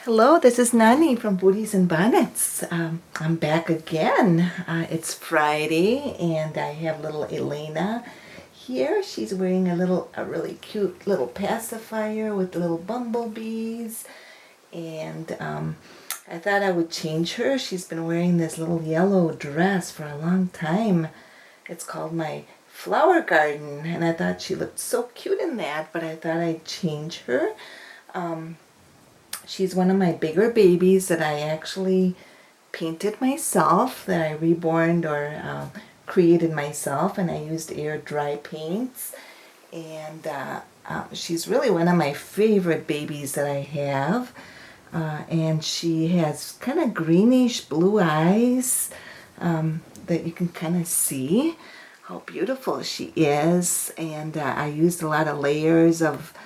Hello, this is Nani from Booties and Bonnets. I'm back again. It's Friday and I have little Elena here. She's wearing a really cute little pacifier with little bumblebees. And I thought I would change her. She's been wearing this little yellow dress for a long time. It's called my flower garden, and I thought she looked so cute in that, but I thought I'd change her. She's one of my bigger babies that I actually painted myself, that I reborned or created myself, and I used air dry paints. And she's really one of my favorite babies that I have. And she has kind of greenish blue eyes that you can kind of see how beautiful she is. And I used a lot of layers of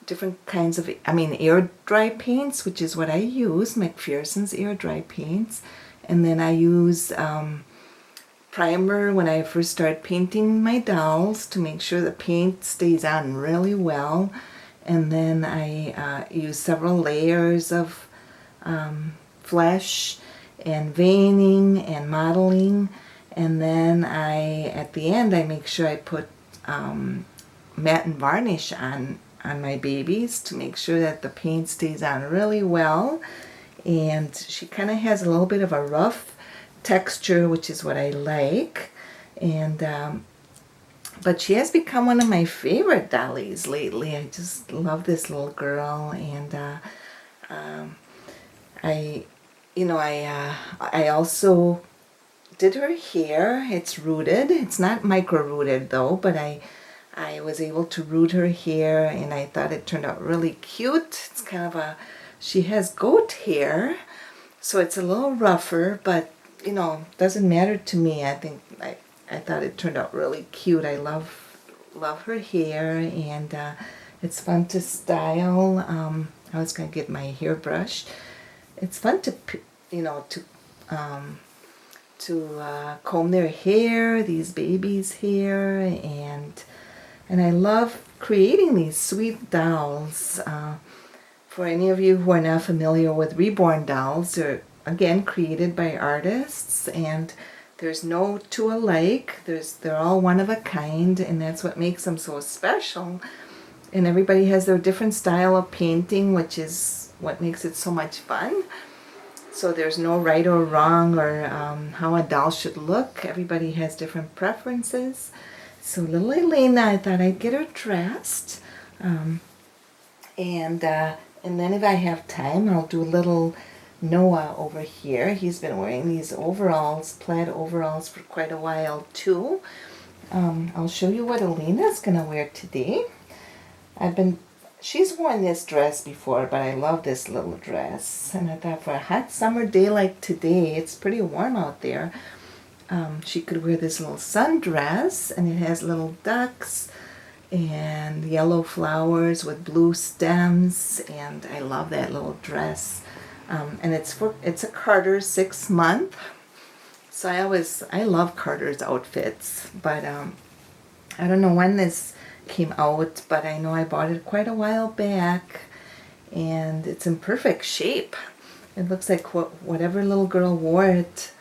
different kinds of, air dry paints, which is what I use, McPherson's air dry paints. And then I use primer when I first start painting my dolls to make sure the paint stays on really well. And then I use several layers of flesh and veining and modeling. And then at the end, I make sure I put matte and varnish on my babies to make sure that the paint stays on really well. And she kind of has a little bit of a rough texture, which is what I like. And but she has become one of my favorite dollies lately. I just love this little girl. And I also did her hair. It's rooted. It's not micro rooted though, but I was able to root her hair, and I thought it turned out really cute. It's kind of she has goat hair, so it's a little rougher, but doesn't matter to me. I think I thought it turned out really cute. I love her hair, and it's fun to style. I was gonna get my hair brushed. It's fun to comb their hair, these babies' hair, and I love creating these sweet dolls. For any of you who are not familiar with Reborn Dolls, they're again created by artists, and there's no two alike. They're all one of a kind, and that's what makes them so special. And everybody has their different style of painting, which is what makes it so much fun. So there's no right or wrong or how a doll should look. Everybody has different preferences. So little Elena, I thought I'd get her dressed. And then if I have time, I'll do little Noah over here. He's been wearing these overalls, plaid overalls, for quite a while too. I'll show you what Elena's gonna wear today. She's worn this dress before, but I love this little dress. And I thought for a hot summer day like today, it's pretty warm out there, she could wear this little sundress, and it has little ducks and yellow flowers with blue stems, and I love that little dress. And it's a Carter 6-month, so I love Carter's outfits, but I don't know when this came out, but I know I bought it quite a while back, and it's in perfect shape. It looks like whatever little girl wore it,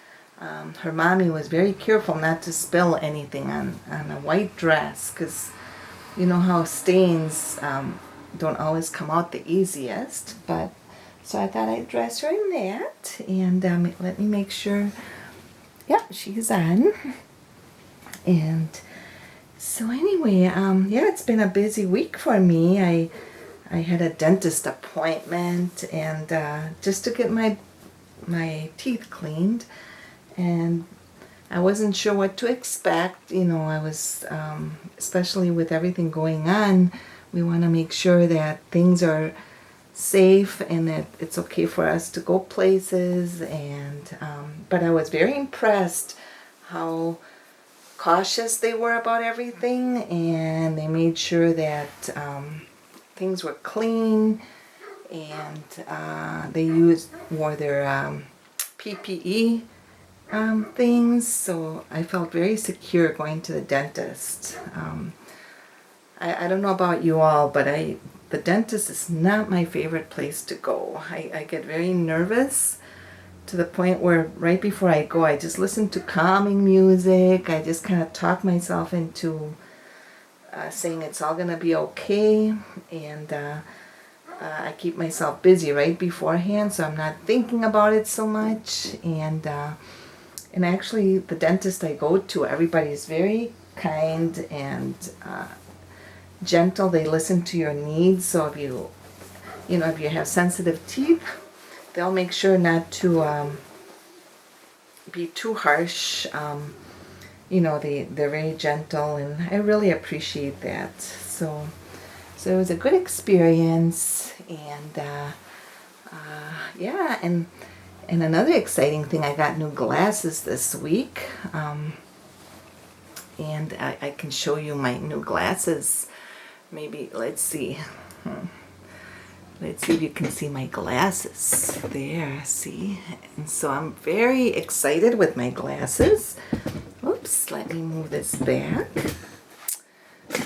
her mommy was very careful not to spill anything on a white dress, because you know how stains don't always come out the easiest. But so I thought I'd dress her in that, and let me make sure. Yeah, she's on. And so anyway, yeah, it's been a busy week for me. I had a dentist appointment, and just to get my teeth cleaned, and I wasn't sure what to expect. I was, especially with everything going on, we want to make sure that things are safe and that it's okay for us to go places. And but I was very impressed how cautious they were about everything, and they made sure that things were clean, and they wore their PPE things, so I felt very secure going to the dentist. I don't know about you all, but I the dentist is not my favorite place to go. I get very nervous to the point where right before I go, I just listen to calming music. I just kind of talk myself into saying it's all going to be okay. And I keep myself busy right beforehand, so I'm not thinking about it so much. And actually, the dentist I go to, everybody is very kind and gentle. They listen to your needs. So if if you have sensitive teeth, they'll make sure not to be too harsh. They're very gentle, and I really appreciate that. So it was a good experience, and yeah, and another exciting thing, I got new glasses this week, and I can show you my new glasses. Maybe, let's see. Let's see if you can see my glasses. There, see? And so I'm very excited with my glasses. Oops, let me move this back.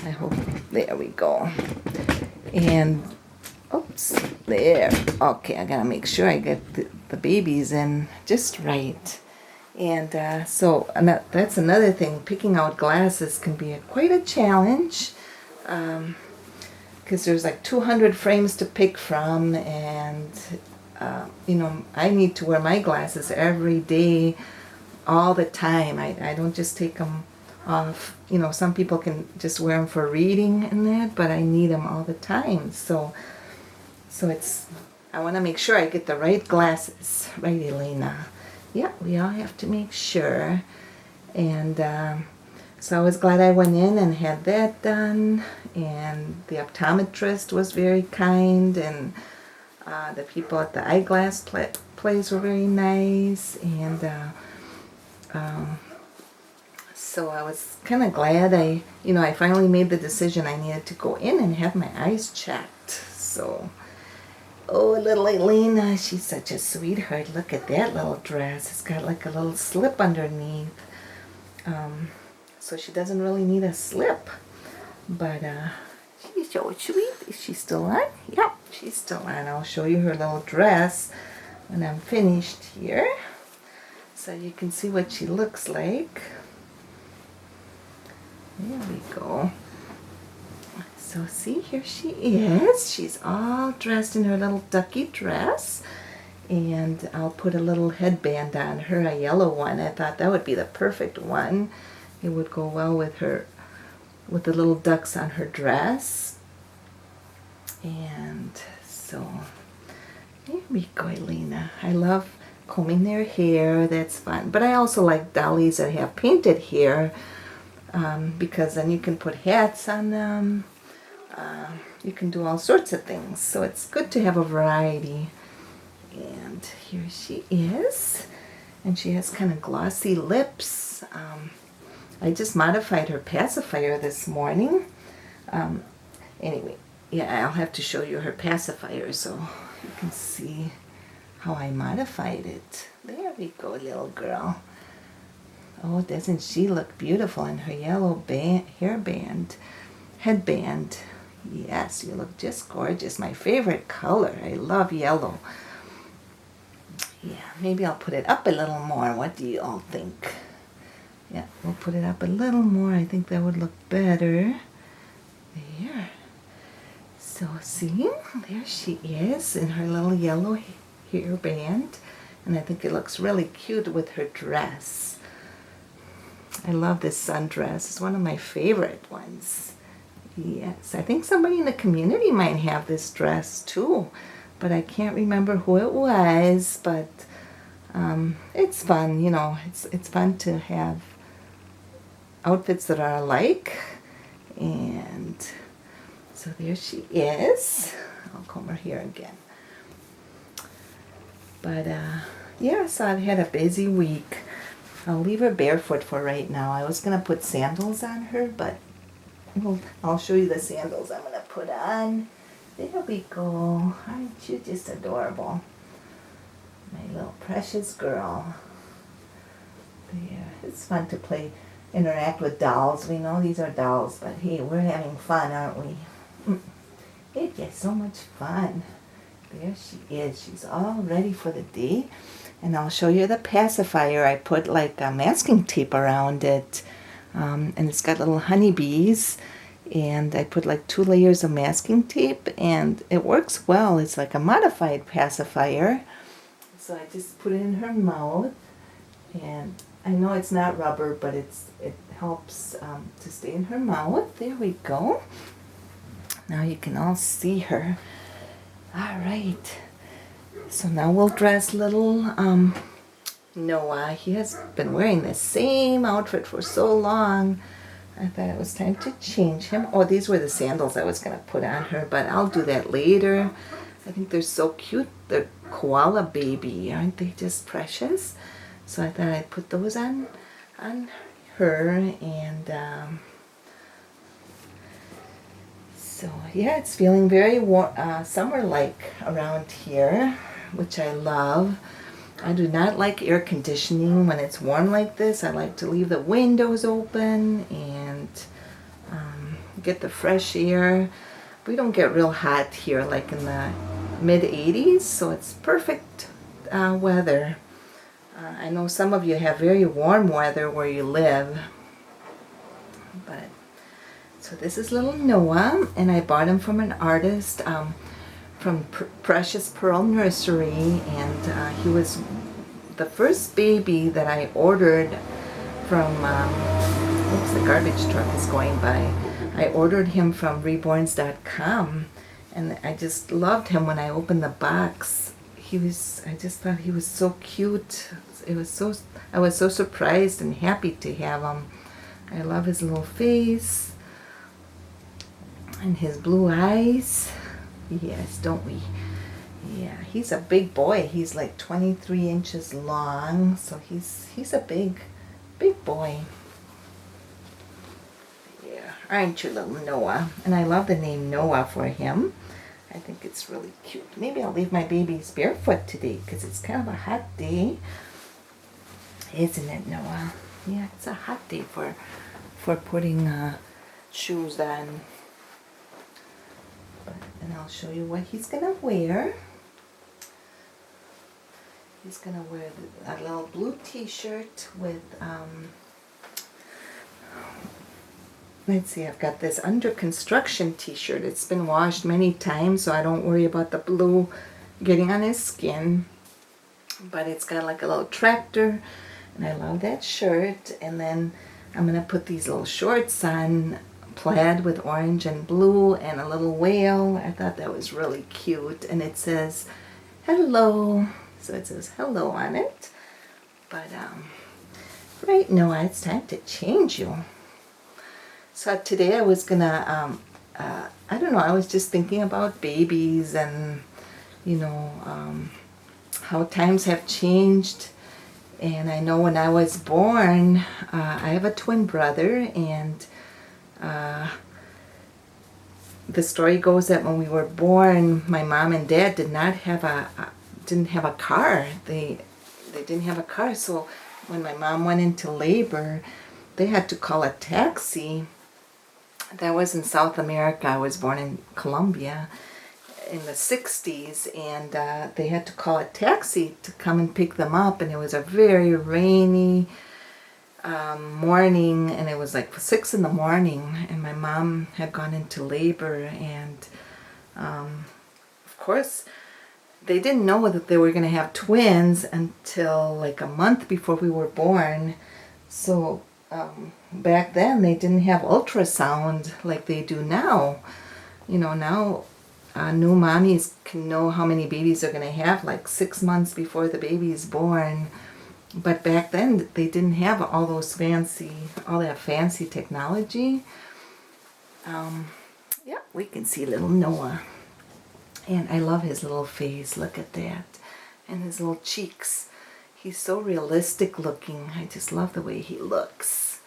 I hope, there we go. And, oops, there. Okay, I gotta make sure I get the babies in just right. And so that's another thing. Picking out glasses can be quite a challenge. Because there's like 200 frames to pick from, and I need to wear my glasses every day, all the time. I don't just take them off. Some people can just wear them for reading and that, but I need them all the time. So I want to make sure I get the right glasses, right, Elena? Yeah, we all have to make sure. And so I was glad I went in and had that done, and the optometrist was very kind, and the people at the eyeglass place were very nice, and so I was kind of glad I finally made the decision I needed to go in and have my eyes checked. So, oh, little Elena, she's such a sweetheart. Look at that little dress. It's got like a little slip underneath. So she doesn't really need a slip, but she's so sweet. Is she still on? Yep, she's still on. I'll show you her little dress when I'm finished here, so you can see what she looks like. There we go. So see, here she is. She's all dressed in her little ducky dress, and I'll put a little headband on her, a yellow one. I thought that would be the perfect one. It would go well with her, with the little ducks on her dress. And so, here we go, Elena. I love combing their hair. That's fun. But I also like dollies that have painted hair, because then you can put hats on them. You can do all sorts of things. So it's good to have a variety. And here she is. And she has kind of glossy lips. I just modified her pacifier this morning. Anyway, yeah, I'll have to show you her pacifier so you can see how I modified it. There we go, little girl. Oh, doesn't she look beautiful in her yellow headband? Yes, you look just gorgeous. My favorite color. I love yellow. Yeah, maybe I'll put it up a little more. What do you all think? Yeah, we'll put it up a little more. I think that would look better. There. So see, there she is in her little yellow hairband. And I think it looks really cute with her dress. I love this sundress. It's one of my favorite ones. Yes, I think somebody in the community might have this dress too, but I can't remember who it was. But it's fun, it's fun to have outfits that are alike. And so there she is. I'll comb her hair again. But yeah, so I've had a busy week. I'll leave her barefoot for right now. I was going to put sandals on her, but I'll show you the sandals I'm going to put on. There we go. Aren't you just adorable? My little precious girl. There. It's fun to interact with dolls. We know these are dolls, but hey, we're having fun, aren't we? It is so much fun. There she is. She's all ready for the day. And I'll show you the pacifier. I put like a masking tape around it. And it's got little honeybees. And I put like 2 layers of masking tape. And it works well. It's like a modified pacifier. So I just put it in her mouth. And I know it's not rubber, but it helps to stay in her mouth. There we go. Now you can all see her. All right. So now we'll dress little Noah. He has been wearing the same outfit for so long. I thought it was time to change him. Oh, these were the sandals I was going to put on her, but I'll do that later. I think they're so cute. They're koala baby. Aren't they just precious? So I thought I'd put those on her. And so yeah, it's feeling very warm, summer-like around here, which I love. I do not like air conditioning when it's warm like this. I like to leave the windows open and get the fresh air. We don't get real hot here, like in the mid-80s, so it's perfect weather. I know some of you have very warm weather where you live, but so this is little Noah, and I bought him from an artist from Precious Pearl Nursery, and he was the first baby that I ordered from, oops, the garbage truck is going by. I ordered him from reborns.com, and I just loved him when I opened the box. I just thought he was so cute. I was so surprised and happy to have him. I love his little face and his blue eyes. Yes, don't we? Yeah, he's a big boy. He's like 23 inches long, so he's a big boy. Yeah, aren't you, little Noah? And I love the name Noah for him. I think it's really cute. Maybe I'll leave my babies barefoot today because it's kind of a hot day. Isn't it, Noah? Yeah, it's a hot day for putting shoes on. And I'll show you what he's going to wear. He's going to wear a little blue t-shirt with, let's see, I've got this under construction t-shirt. It's been washed many times, so I don't worry about the blue getting on his skin. But it's got like a little tractor, and I love that shirt. And then I'm going to put these little shorts on, plaid with orange and blue, and a little whale. I thought that was really cute. And it says, hello. So it says hello on it. But right now it's time to change you. So today I was gonna, I don't know, I was just thinking about babies and, you know, how times have changed. And I know when I was born, I have a twin brother, and the story goes that when we were born, my mom and dad didn't have a car. They didn't have a car, so when my mom went into labor, they had to call a taxi. That was in South America. I was born in Colombia in the 60s, and they had to call a taxi to come and pick them up, and it was a very rainy morning, and it was like 6 in the morning, and my mom had gone into labor, and of course they didn't know that they were going to have twins until like a month before we were born. So back then they didn't have ultrasound like they do now. You know, now new mommies can know how many babies they're going to have like 6 months before the baby is born. But back then they didn't have all that fancy technology. Yeah, we can see little Noah. And I love his little face. Look at that. And his little cheeks. He's so realistic looking. I just love the way he looks.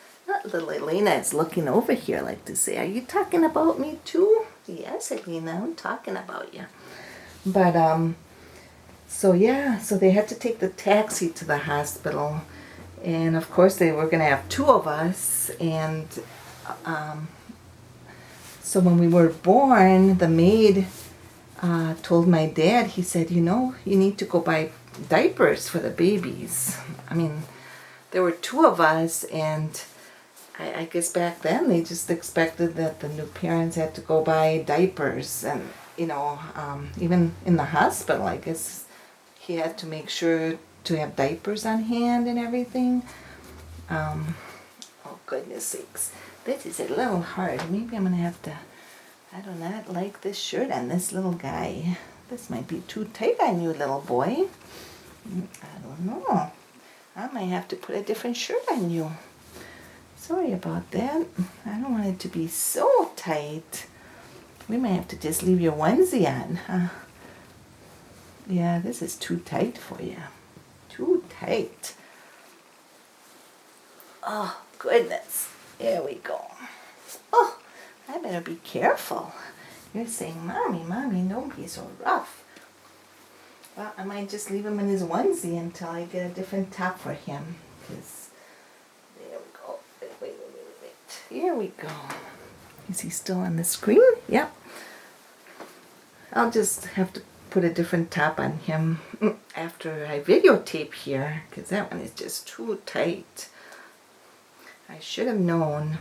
Little Elena is looking over here like to say, are you talking about me too? Yes, Elena, I'm talking about you. But, so yeah, so they had to take the taxi to the hospital. And of course they were going to have 2 of us. And So when we were born, the maid told my dad, he said, you know, you need to go buy diapers for the babies. I mean, there were 2 of us, and I guess back then they just expected that the new parents had to go buy diapers. And, you know, even in the hospital, I guess he had to make sure to have diapers on hand and everything. Oh, goodness sakes. This is a little hard. Maybe I'm going to have to, I do not like this shirt on this little guy. This might be too tight on you, little boy. I don't know. I might have to put a different shirt on you. Sorry about that. I don't want it to be so tight. We might have to just leave your onesie on. Yeah, this is too tight for you. Too tight. Oh, goodness. There we go. Oh, I better be careful. You're saying, Mommy, don't be so rough. Well, I might just leave him in his onesie until I get a different top for him. Because, there we go. Wait. Here we go. Is he still on the screen? Yep. I'll just have to put a different top on him after I videotape here. Because that one is just too tight. I should have known.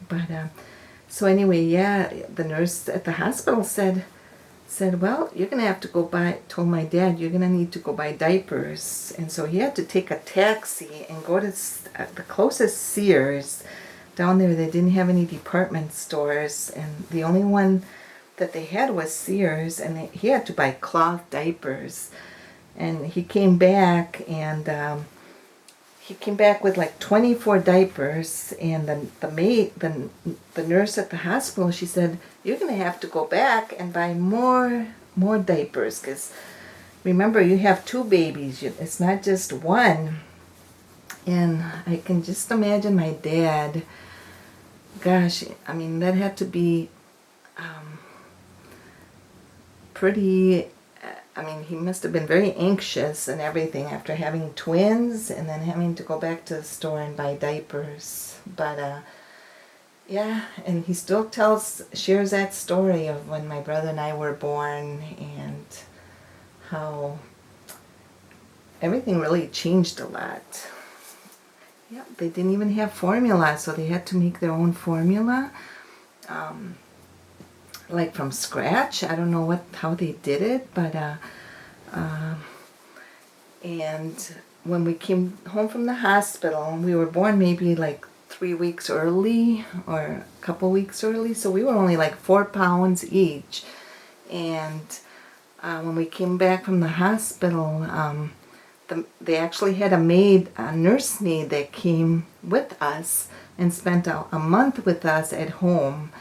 But, so anyway, yeah, the nurse at the hospital said, well, you're going to have to go buy, told my dad, you're going to need to go buy diapers. And so he had to take a taxi and go to the closest Sears. Down there, they didn't have any department stores. And the only one that they had was Sears. And he had to buy cloth diapers. And he came back, and he came back with like 24 diapers, and the nurse at the hospital, she said, you're going to have to go back and buy more diapers, because remember, you have 2 babies. It's not just one. And I can just imagine my dad. Gosh, I mean, that had to be pretty. I mean, he must have been very anxious and everything after having twins and then having to go back to the store and buy diapers. But, yeah, and he still shares that story of when my brother and I were born and how everything really changed a lot. Yeah, they didn't even have formula, so they had to make their own formula. Like from scratch. I don't know how they did it, but and when we came home from the hospital, we were born maybe like 3 weeks early or a couple weeks early, so we were only like 4 pounds each. And when we came back from the hospital, they actually had a nurse maid that came with us and spent a month with us at home,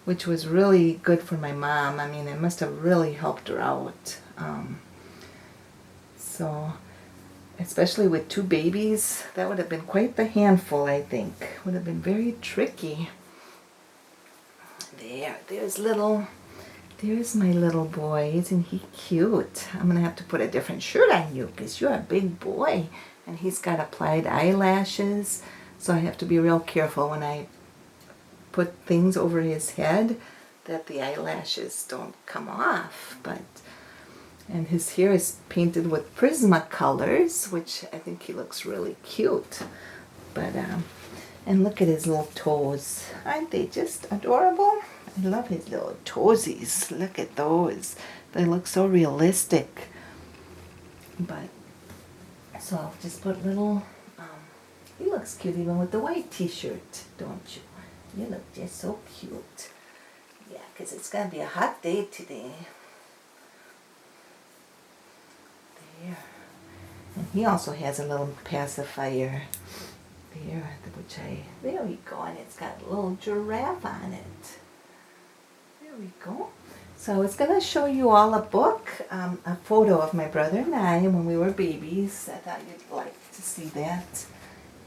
which was really good for my mom. I mean, it must have really helped her out. So, especially with 2 babies, that would have been quite the handful, I think. Would have been very tricky. There's my little boy. Isn't he cute? I'm going to have to put a different shirt on you because you're a big boy. And he's got applied eyelashes, so I have to be real careful when I put things over his head that the eyelashes don't come off. And his hair is painted with Prismacolors, which I think he looks really cute. But and look at his little toes. Aren't they just adorable? I love his little toesies. Look at those. They look so realistic. But so I'll just put little he looks cute even with the white t-shirt, don't you? You look just so cute. Yeah, because it's going to be a hot day today. There. And he also has a little pacifier. There we go. And it's got a little giraffe on it. There we go. So I was going to show you all a book, a photo of my brother and I when we were babies. I thought you'd like to see that.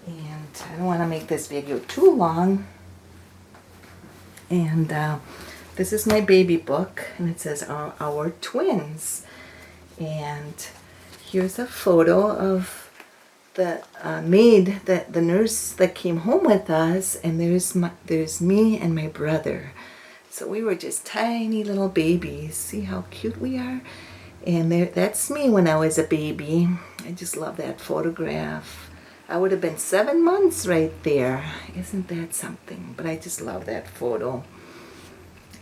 And I don't want to make this video too long. And this is my baby book, and it says our twins. And here's a photo of maid, the nurse that came home with us, and there's me and my brother. So we were just tiny little babies. See how cute we are? And that's me when I was a baby. I just love that photograph. I would have been 7 months right there. Isn't that something? But I just love that photo.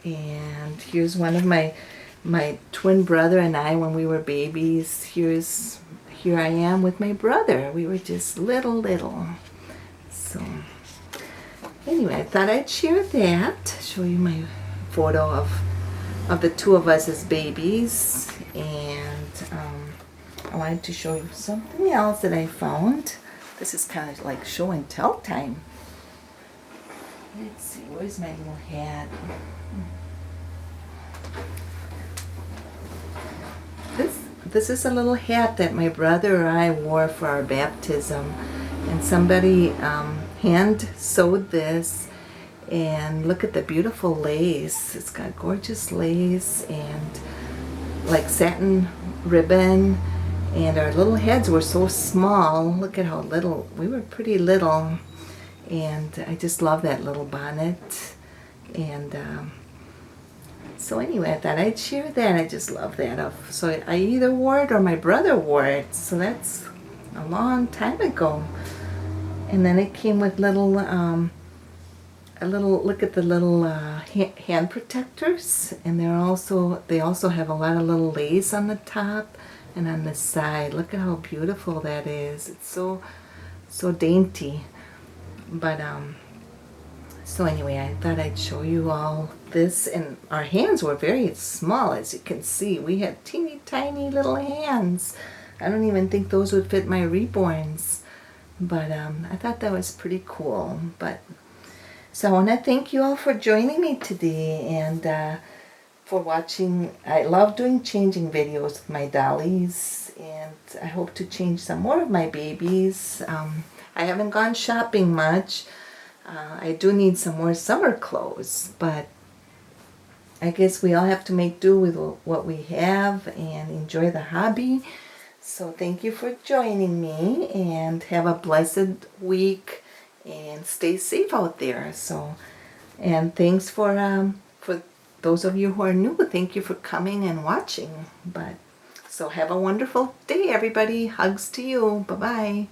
And here's one of my twin brother and I when we were babies. Here I am with my brother. We were just little. So anyway, I thought I'd share that. Show you my photo of the two of us as babies. And I wanted to show you something else that I found. This is kind of like show and tell time. Let's see, where's my little hat? This is a little hat that my brother and I wore for our baptism. And somebody hand sewed this. And look at the beautiful lace. It's got gorgeous lace and like satin ribbon. And our little heads were so small. Look at how little, we were pretty little. And I just love that little bonnet. And so anyway, I thought I'd share that. I just love that. So I either wore it or my brother wore it. So that's a long time ago. And then it came with little, look at the little hand protectors. And they also have a lot of little lace on the top and on the side. Look at how beautiful that is. It's so dainty. But so anyway, I thought I'd show you all this. And our hands were very small, as you can see. We had teeny tiny little hands. I don't even think those would fit my Reborns. But I thought that was pretty cool. So I want to thank you all for joining me today and for watching. I love doing changing videos with my dollies, and I hope to change some more of my babies. I haven't gone shopping much. I do need some more summer clothes, but I guess we all have to make do with what we have and enjoy the hobby. So thank you for joining me, and have a blessed week, and stay safe out there. So, and thanks for those of you who are new. Thank you for coming and watching. So have a wonderful day, everybody. Hugs to you. Bye-bye.